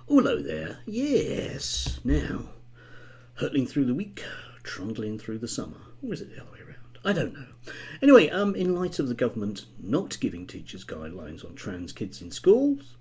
Hello there. Yes. Now, hurtling through the week, trundling through the summer. Or is it the other way around? I don't know. Anyway, in light of the government not giving teachers guidelines on trans kids in schools,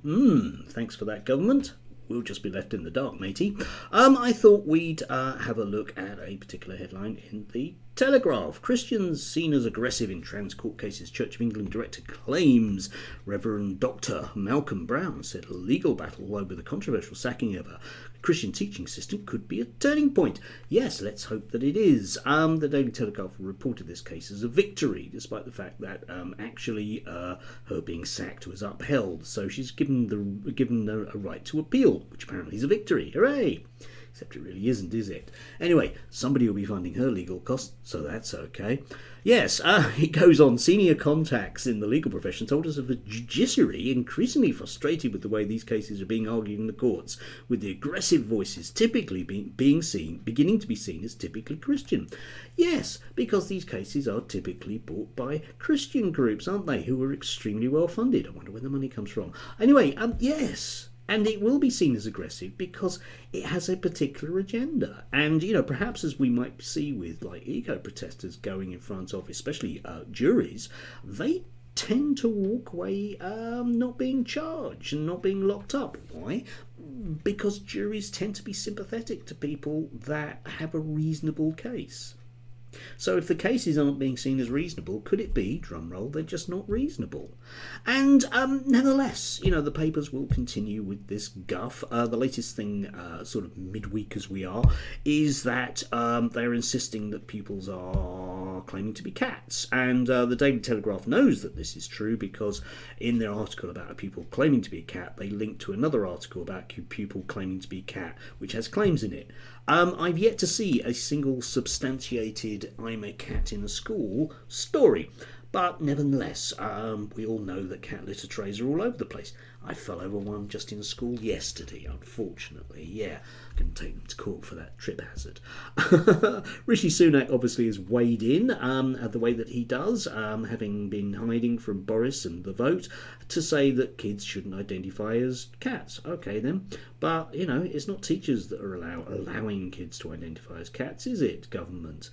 thanks for that, government. We'll just be left in the dark, matey. I thought we'd have a look at a particular headline in the Telegraph. Christians seen as aggressive in trans court cases. Church of England director claims Reverend Dr. Malcolm Brown said a legal battle over the controversial sacking of a Christian teaching assistant could be a turning point. Yes, let's hope that it is. The Daily Telegraph reported this case as a victory, despite the fact that actually her being sacked was upheld. So she's given a right to appeal, which apparently is a victory. Hooray! Except it really isn't, is it? Anyway, somebody will be funding her legal costs, so that's okay. Yes, it goes on. Senior contacts in the legal profession told us of the judiciary increasingly frustrated with the way these cases are being argued in the courts, with the aggressive voices typically beginning to be seen as typically Christian. Yes, because these cases are typically brought by Christian groups, aren't they, who are extremely well funded. I wonder where the money comes from. Anyway, yes. And it will be seen as aggressive because it has a particular agenda. And, perhaps as we might see with eco protesters going in front of, especially juries, they tend to walk away not being charged and not being locked up. Why? Because juries tend to be sympathetic to people that have a reasonable case. So if the cases aren't being seen as reasonable, could it be, drumroll, they're just not reasonable? And nevertheless, the papers will continue with this guff. The latest thing, sort of midweek as we are, is that they're insisting that pupils are claiming to be cats. And the Daily Telegraph knows that this is true because in their article about a pupil claiming to be a cat, they link to another article about a pupil claiming to be a cat, which has claims in it. I've yet to see a single substantiated "I'm a cat in a school" story. But nevertheless, we all know that cat litter trays are all over the place. I fell over one just in a school yesterday, unfortunately. Yeah, I can take them to court for that trip hazard. Rishi Sunak obviously has weighed in the way that he does, having been hiding from Boris and the vote, to say that kids shouldn't identify as cats. Okay then, but it's not teachers that are allowing kids to identify as cats, is it, government?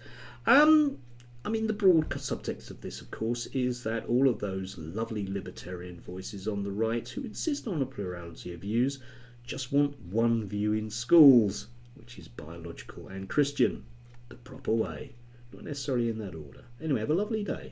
The broad subtext of this, of course, is that all of those lovely libertarian voices on the right who insist on a plurality of views just want one view in schools, which is biological and Christian, the proper way, not necessarily in that order. Anyway, have a lovely day.